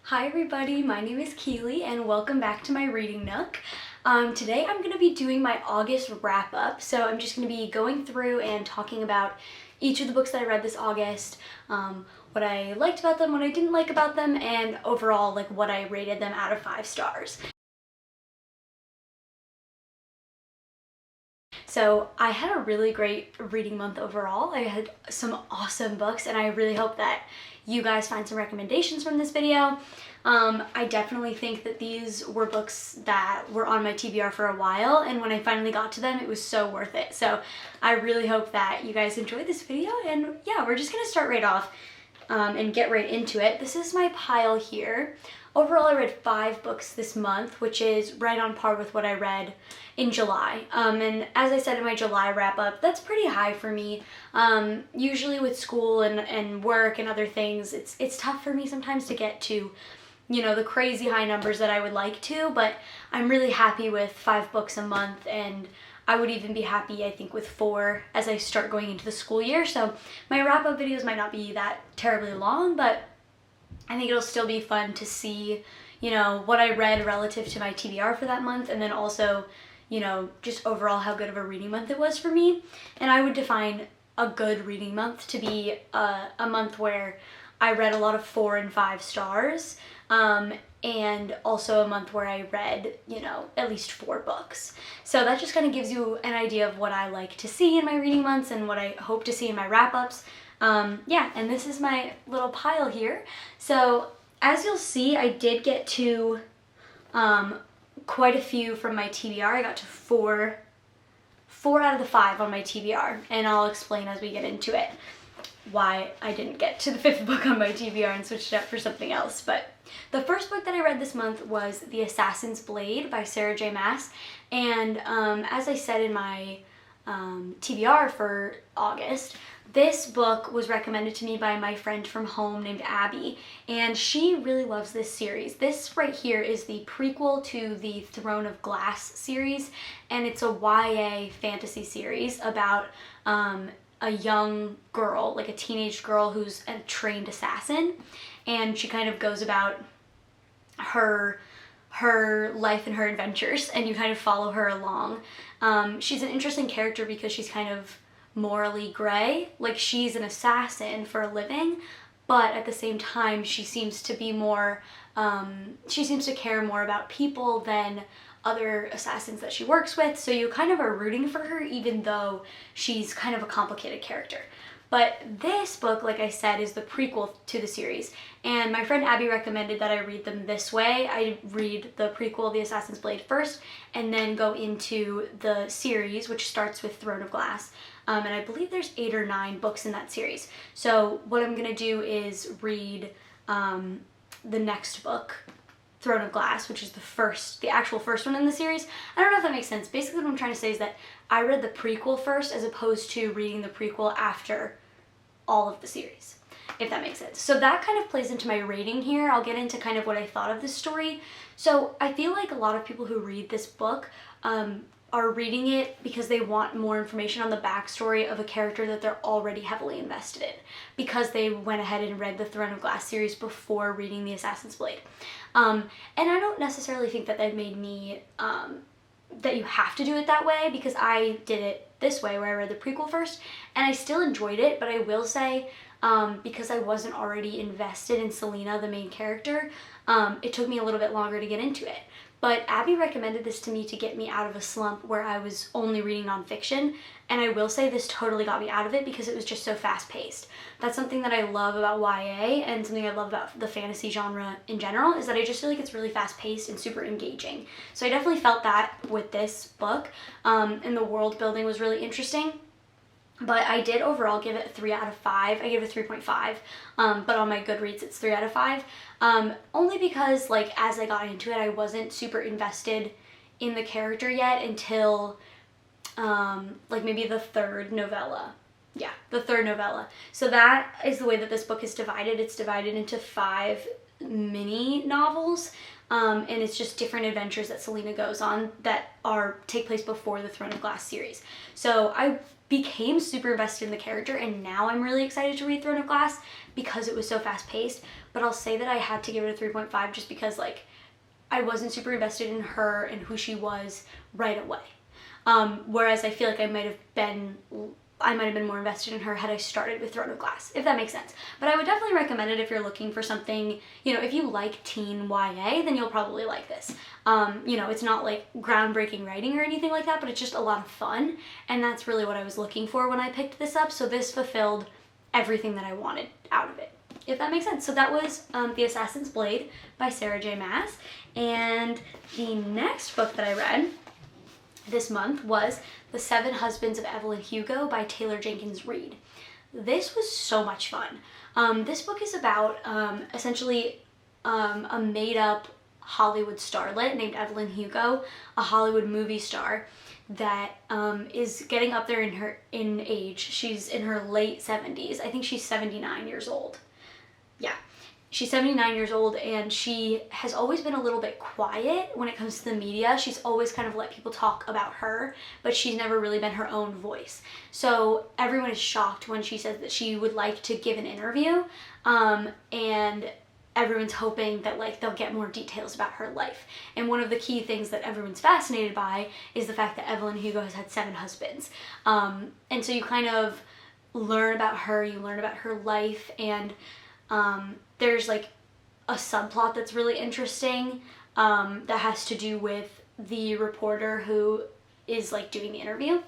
Hi everybody, my name is Keeley and welcome back to my reading nook. Today I'm going to be doing my August wrap up, so I'm just going to be going through and talking about each of the books that I read this August, what I liked about them, what I didn't like about them, and overall like what I rated them out of 5 stars. So I had a really great reading month overall. I had some awesome books and I really hope that you guys find some recommendations from this video. I definitely think that these were books that were on my TBR for a while, and when I finally got to them, it was so worth it. So I really hope that you guys enjoyed this video, and yeah, we're just gonna start right off and get right into it. This is my pile here. Overall, I read 5 books this month, which is right on par with what I read in July. And as I said in my July wrap up, that's pretty high for me. Usually with school and work and other things, it's tough for me sometimes to get to, you know, the crazy high numbers that I would like to, but I'm really happy with 5 books a month, and I would even be happy, I think, with 4 as I start going into the school year. So my wrap up videos might not be that terribly long, but I think it'll still be fun to see, you know, what I read relative to my TBR for that month, and then also, you know, just overall how good of a reading month it was for me. And I would define a good reading month to be a month where I read a lot of 4 and 5 stars, and also a month where I read, you know, at least 4 books. So that just kind of gives you an idea of what I like to see in my reading months and what I hope to see in my wrap-ups. Yeah, and this is my little pile here. So as you'll see, I did get to quite a few from my TBR. I got to 4 out of the 5 on my TBR, and I'll explain as we get into it why I didn't get to the 5th book on my TBR and switched it up for something else. But the first book that I read this month was The Assassin's Blade by Sarah J. Maas, and as I said in my TBR for August, this book was recommended to me by my friend from home named Abby, and she really loves this series. This right here is the prequel to the Throne of Glass series, and it's a YA fantasy series about a young girl, like a teenage girl who's a trained assassin, and she kind of goes about her life and her adventures, and you kind of follow her along. She's an interesting character because she's kind of morally gray. Like, she's an assassin for a living, but at the same time she seems to be more, she seems to care more about people than other assassins that she works with, so you kind of are rooting for her even though she's kind of a complicated character. But this book, like I said, is the prequel to the series, and my friend Abby recommended that I read them this way. I read the prequel, The Assassin's Blade, first, and then go into the series, which starts with Throne of Glass. And I believe there's 8 or 9 books in that series. So what I'm gonna do is read the next book, Throne of Glass, which is the actual first one in the series. I don't know if that makes sense. Basically what I'm trying to say is that I read the prequel first as opposed to reading the prequel after all of the series, if that makes sense. So that kind of plays into my rating here. I'll get into kind of what I thought of this story. So I feel like a lot of people who read this book are reading it because they want more information on the backstory of a character that they're already heavily invested in, because they went ahead and read the Throne of Glass series before reading The Assassin's Blade. And I don't necessarily think that that made me, that you have to do it that way, because I did it this way where I read the prequel first, and I still enjoyed it, but I will say, because I wasn't already invested in Selena, the main character, it took me a little bit longer to get into it. But Abby recommended this to me to get me out of a slump where I was only reading nonfiction, and I will say this totally got me out of it because it was just so fast-paced. That's something that I love about YA, and something I love about the fantasy genre in general, is that I just feel like it's really fast-paced and super engaging. So I definitely felt that with this book, and the world building was really interesting. But I did overall give it a 3 out of 5. I gave it a 3.5, but on my Goodreads it's 3 out of 5. Only because, like, as I got into it, I wasn't super invested in the character yet until, like, maybe the 3rd novella. Yeah, the 3rd novella. So that is the way that this book is divided. It's divided into 5 mini novels, and it's just different adventures that Selena goes on that take place before the Throne of Glass series. So I became super invested in the character, and now I'm really excited to read Throne of Glass because it was so fast-paced. but I'll say that I had to give it a 3.5 just because like I wasn't super invested in her and who she was right away. Whereas I feel like I might have been more invested in her had I started with Throne of Glass, if that makes sense. But I would definitely recommend it if you're looking for something, you know, if you like teen YA, then you'll probably like this. You know, it's not like groundbreaking writing or anything like that, but it's just a lot of fun, and that's really what I was looking for when I picked this up, so this fulfilled everything that I wanted out of it, if that makes sense. So that was The Assassin's Blade by Sarah J. Maas, and the next book that I read this month was The Seven Husbands of Evelyn Hugo by Taylor Jenkins Reid. This was so much fun. This book is about essentially a made-up Hollywood starlet named Evelyn Hugo, a Hollywood movie star that is getting up there in age. She's in her late 70s. I think she's 79 years old. Yeah. She's 79 years old, and she has always been a little bit quiet when it comes to the media. She's always kind of let people talk about her, but she's never really been her own voice. So everyone is shocked when she says that she would like to give an interview, and everyone's hoping that like they'll get more details about her life. And one of the key things that everyone's fascinated by is the fact that Evelyn Hugo has had 7 husbands. And so you kind of learn about her, you learn about her life, and there's like a subplot that's really interesting that has to do with the reporter who is like doing the interview.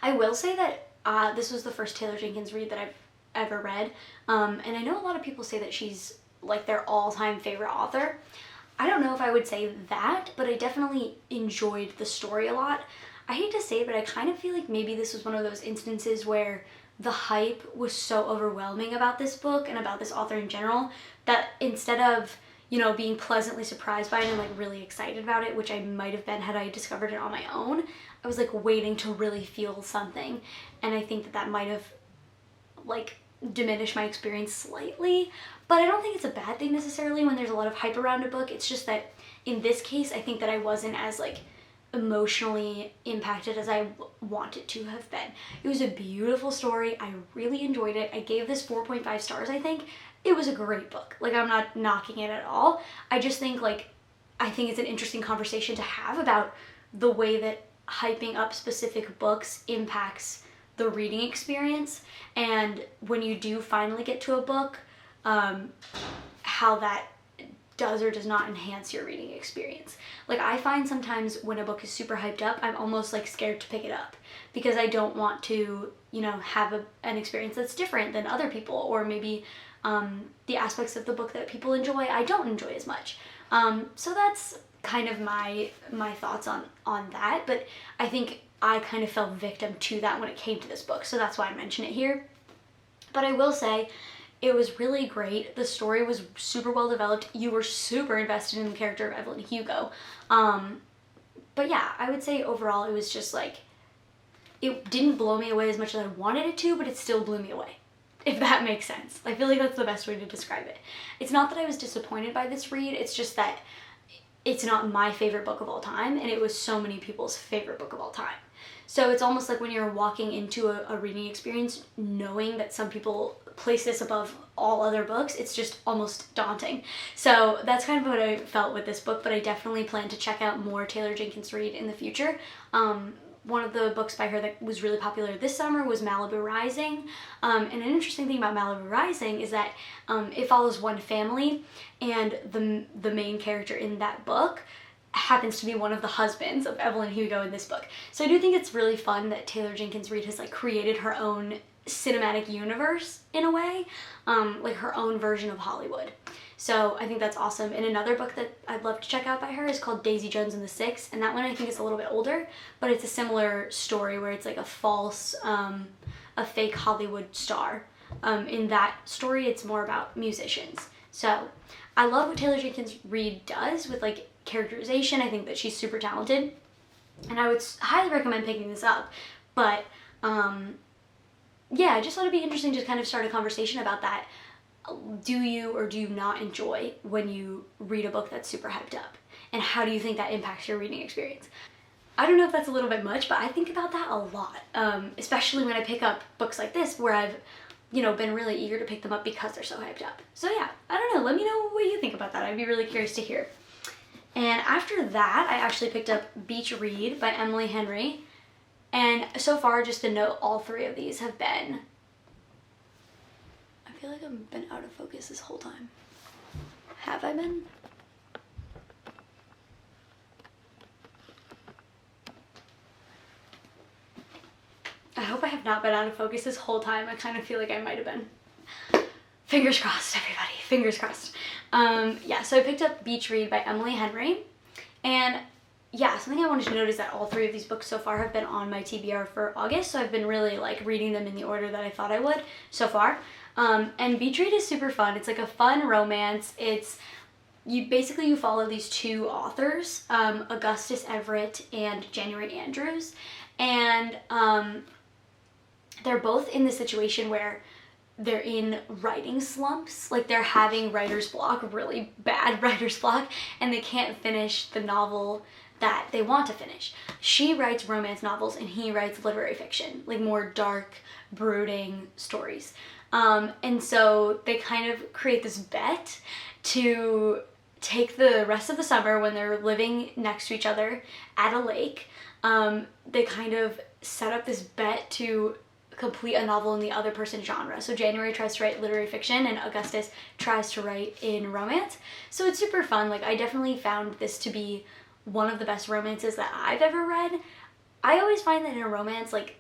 I will say that this was the first Taylor Jenkins Reid that I've ever read, and I know a lot of people say that she's like their all-time favorite author. I don't know if I would say that, but I definitely enjoyed the story a lot. I hate to say it, but I kind of feel like maybe this was one of those instances where the hype was so overwhelming about this book and about this author in general that instead of, you know, being pleasantly surprised by it and like really excited about it, which I might have been had I discovered it on my own, I was like waiting to really feel something. And I think that that might have like diminished my experience slightly, but I don't think it's a bad thing necessarily when there's a lot of hype around a book. It's just that in this case, I think that I wasn't as like emotionally impacted as I wanted to have been. It was a beautiful story. I really enjoyed it. I gave this 4.5 stars, I think. It was a great book. Like, I'm not knocking it at all. I just think like, I think it's an interesting conversation to have about the way that hyping up specific books impacts the reading experience, and when you do finally get to a book, how that does or does not enhance your reading experience. Like, I find sometimes when a book is super hyped up, I'm almost like scared to pick it up because I don't want to, you know, have an experience that's different than other people, or maybe the aspects of the book that people enjoy I don't enjoy as much. So that's kind of my thoughts on that, but I think I kind of fell victim to that when it came to this book, so that's why I mention it here. But I will say, it was really great. The story was super well developed. You were super invested in the character of Evelyn Hugo. But yeah, I would say overall it was just like, it didn't blow me away as much as I wanted it to, but it still blew me away, if that makes sense. I feel like that's the best way to describe it. It's not that I was disappointed by this read, it's just that it's not my favorite book of all time, and it was so many people's favorite book of all time. So it's almost like when you're walking into a reading experience, knowing that some people place this above all other books, it's just almost daunting. So that's kind of what I felt with this book, but I definitely plan to check out more Taylor Jenkins Reid in the future. One of the books by her that was really popular this summer was Malibu Rising. And an interesting thing about Malibu Rising is that it follows one family, and the main character in that book happens to be one of the husbands of Evelyn Hugo in this book. So I do think it's really fun that Taylor Jenkins Reid has like created her own cinematic universe in a way, like her own version of Hollywood. So I think that's awesome. And another book that I'd love to check out by her is called Daisy Jones and the Six, and that one I think is a little bit older, but it's a similar story where it's like a fake Hollywood star. In that story, it's more about musicians. So I love what Taylor Jenkins Reid does with like characterization. I think that she's super talented, and I would highly recommend picking this up. But yeah, I just thought it'd be interesting to kind of start a conversation about that. Do you or do you not enjoy when you read a book that's super hyped up? And how do you think that impacts your reading experience? I don't know if that's a little bit much, but I think about that a lot, especially when I pick up books like this where I've you know, been really eager to pick them up because they're so hyped up. So yeah, I don't know, let me know what you think about that. I'd be really curious to hear. And after that, I actually picked up Beach Read by Emily Henry. And so far, just to note, all three of these have been, I feel like I've been out of focus this whole time. Have I been? I hope I have not been out of focus this whole time. I kind of feel like I might have been. Fingers crossed, everybody. Fingers crossed. Yeah, so I picked up Beach Read by Emily Henry. And yeah, something I wanted to note is that all three of these books so far have been on my TBR for August. So I've been really like reading them in the order that I thought I would so far. And Beach Read is super fun. It's like a fun romance. It's, you follow these two authors, Augustus Everett and January Andrews. And they're both in the situation where they're in writing slumps, like they're having writer's block, really bad writer's block, and they can't finish the novel that they want to finish. She writes romance novels and he writes literary fiction, like more dark, brooding stories. And so they kind of create this bet to take the rest of the summer when they're living next to each other at a lake. They kind of set up this bet to complete a novel in the other person's genre. So January tries to write literary fiction and Augustus tries to write in romance. So it's super fun. Like, I definitely found this to be one of the best romances that I've ever read. I always find that in a romance, like,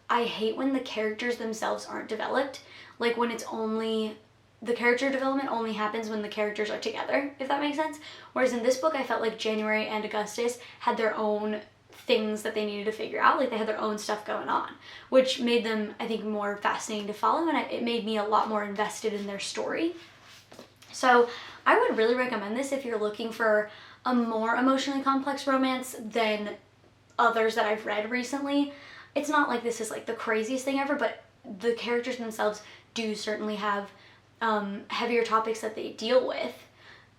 I hate when the characters themselves aren't developed. Like when it's only, the character development only happens when the characters are together, if that makes sense. Whereas in this book, I felt like January and Augustus had their own things that they needed to figure out. Like they had their own stuff going on, which made them, I think, more fascinating to follow, and it made me a lot more invested in their story. So I would really recommend this if you're looking for a more emotionally complex romance than others that I've read recently. It's not like this is like the craziest thing ever, but the characters themselves do certainly have heavier topics that they deal with,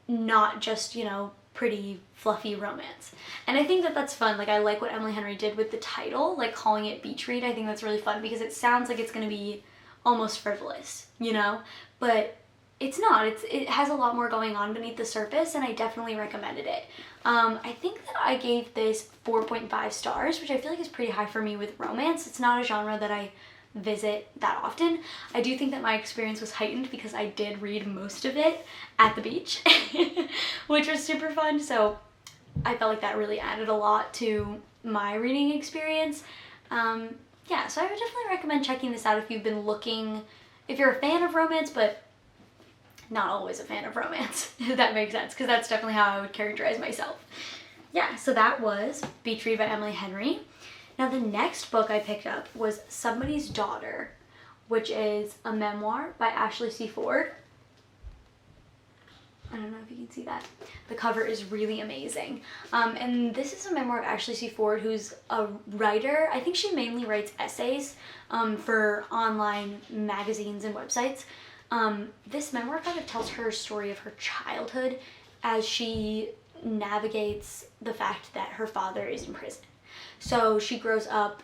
not just, you know, pretty fluffy romance. And I think that that's fun. Like, I like what Emily Henry did with the title, like calling it Beach Read. I think that's really fun because it sounds like it's going to be almost frivolous, you know, but it's not. It has a lot more going on beneath the surface, and I definitely recommended it. I think that I gave this 4.5 stars, which I feel like is pretty high for me with romance. It's not a genre that I visit that often. I do think that my experience was heightened because I did read most of it at the beach, which was super fun. So I felt like that really added a lot to my reading experience. Yeah, so I would definitely recommend checking this out if you've been looking, if you're a fan of romance, but not always a fan of romance, if that makes sense, because that's definitely how I would characterize myself. Yeah, so that was Beach Read by Emily Henry. Now the next book I picked up was Somebody's Daughter, which is a memoir by Ashley C. Ford. I don't know if you can see that. The cover is really amazing. And this is a memoir of Ashley C. Ford, who's a writer. I think she mainly writes essays for online magazines and websites. This memoir kind of tells her story of her childhood as she navigates the fact that her father is in prison. So she grows up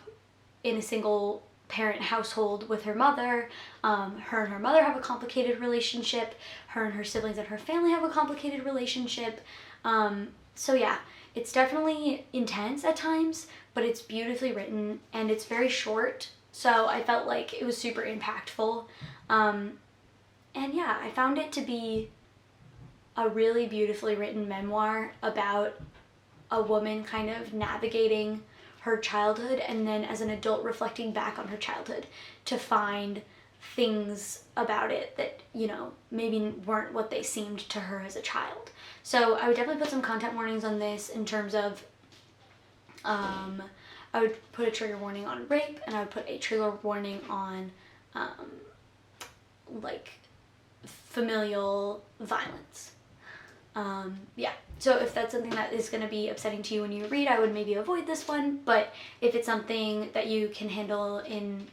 in a single parent household with her mother. Her and her mother have a complicated relationship. Her and her siblings and her family have a complicated relationship. So yeah, it's definitely intense at times, but it's beautifully written and it's very short. So I felt like it was super impactful. And yeah, I found it to be a really beautifully written memoir about a woman kind of navigating her childhood and then as an adult reflecting back on her childhood to find things about it that, you know, maybe weren't what they seemed to her as a child. So I would definitely put some content warnings on this in terms of, I would put a trigger warning on rape, and I would put a trigger warning on, like, familial violence. Yeah, so if that's something that is going to be upsetting to you when you read, I would maybe avoid this one, but if it's something that you can handle in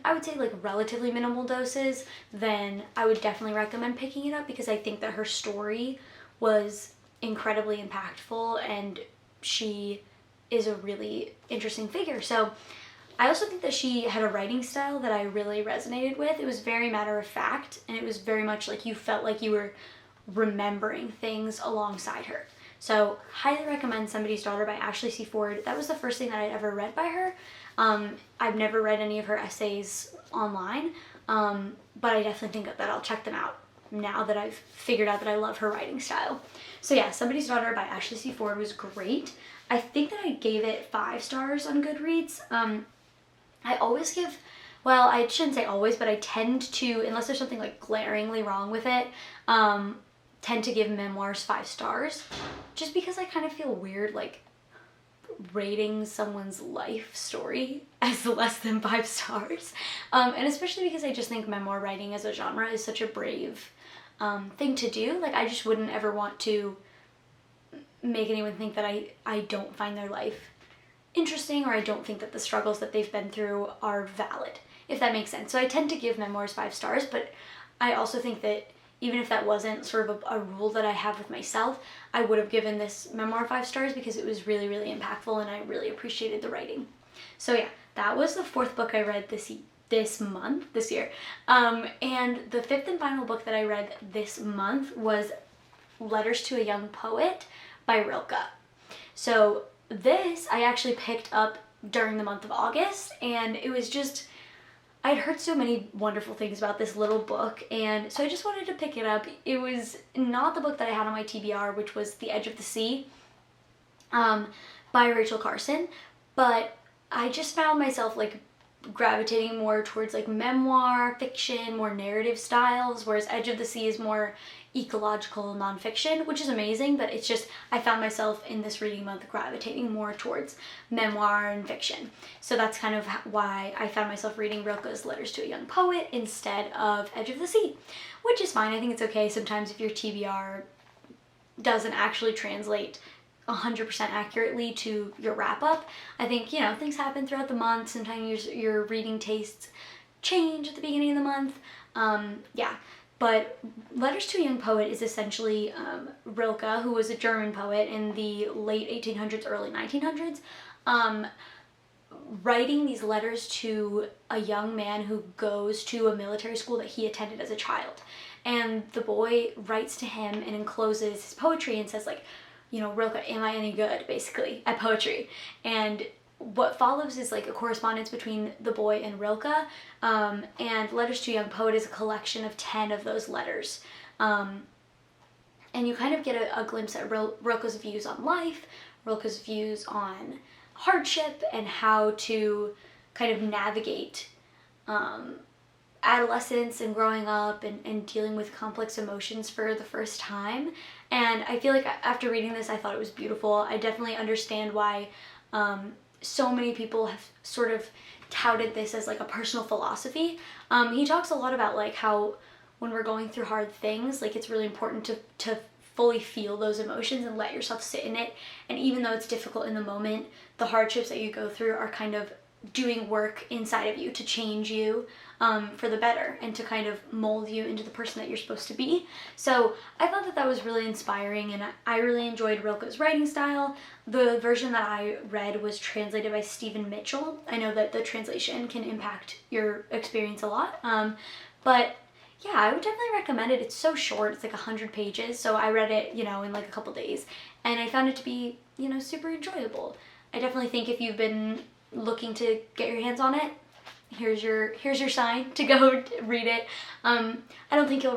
I would say like relatively minimal doses, then I would definitely recommend picking it up because I think that her story was incredibly impactful and she is a really interesting figure. So I also think that she had a writing style that I really resonated with. It was very matter of fact, and it was very much like you felt like you were remembering things alongside her. So highly recommend Somebody's Daughter by Ashley C. Ford. That was the first thing that I'd ever read by her. I've never read any of her essays online, but I definitely think that I'll check them out now that I've figured out that I love her writing style. So yeah, Somebody's Daughter by Ashley C. Ford was great. I think that I gave it 5 stars on Goodreads. I always give, well, I shouldn't say always, but I tend to, unless there's something like glaringly wrong with it, tend to give memoirs 5 stars, just because I kind of feel weird like rating someone's life story as less than 5 stars. And especially because I just think memoir writing as a genre is such a brave thing to do. Like, I just wouldn't ever want to make anyone think that I don't find their life interesting, or I don't think that the struggles that they've been through are valid, if that makes sense. So I tend to give memoirs 5 stars, but I also think that even if that wasn't sort of a rule that I have with myself, I would have given this memoir 5 stars because it was really, really impactful and I really appreciated the writing. So yeah, that was the 4th book I read this year. And the 5th and final book that I read this month was Letters to a Young Poet by Rilke. So this I actually picked up during the month of August, and it was just, I'd heard so many wonderful things about this little book, and so I just wanted to pick it up. It was not the book that I had on my TBR, which was The Edge of the Sea by Rachel Carson, but I just found myself like gravitating more towards like memoir, fiction, more narrative styles, whereas Edge of the Sea is more ecological nonfiction, which is amazing, but it's just, I found myself in this reading month gravitating more towards memoir and fiction. So that's kind of why I found myself reading Rilke's Letters to a Young Poet instead of Edge of the Sea, which is fine. I think it's okay sometimes if your TBR doesn't actually translate 100% accurately to your wrap-up. I think, you know, things happen throughout the month. Sometimes your reading tastes change at the beginning of the month. Yeah. But Letters to a Young Poet is essentially Rilke, who was a German poet in the late 1800s, early 1900s, writing these letters to a young man who goes to a military school that he attended as a child. And the boy writes to him and encloses his poetry and says, like, you know, Rilke, am I any good, basically, at poetry? And what follows is like a correspondence between the boy and Rilke, and Letters to a Young Poet is a collection of 10 of those letters. And you kind of get a glimpse at Rilke's views on life, Rilke's views on hardship, and how to kind of navigate adolescence and growing up and dealing with complex emotions for the first time. And I feel like after reading this, I thought it was beautiful. I definitely understand why so many people have sort of touted this as like a personal philosophy. He talks a lot about like how when we're going through hard things, like it's really important to fully feel those emotions and let yourself sit in it. And even though it's difficult in the moment, the hardships that you go through are kind of doing work inside of you to change you for the better and to kind of mold you into the person that you're supposed to be. So I thought that was really inspiring, and I really enjoyed Rilke's writing style. The version that I read was translated by Stephen Mitchell. I know that the translation can impact your experience a lot, but yeah, I would definitely recommend it. It's so short, it's like 100 pages, so I read it, you know, in like a couple days, and I found it to be, you know, super enjoyable. I definitely think if you've been looking to get your hands on it, here's your sign to go read it. I don't think you'll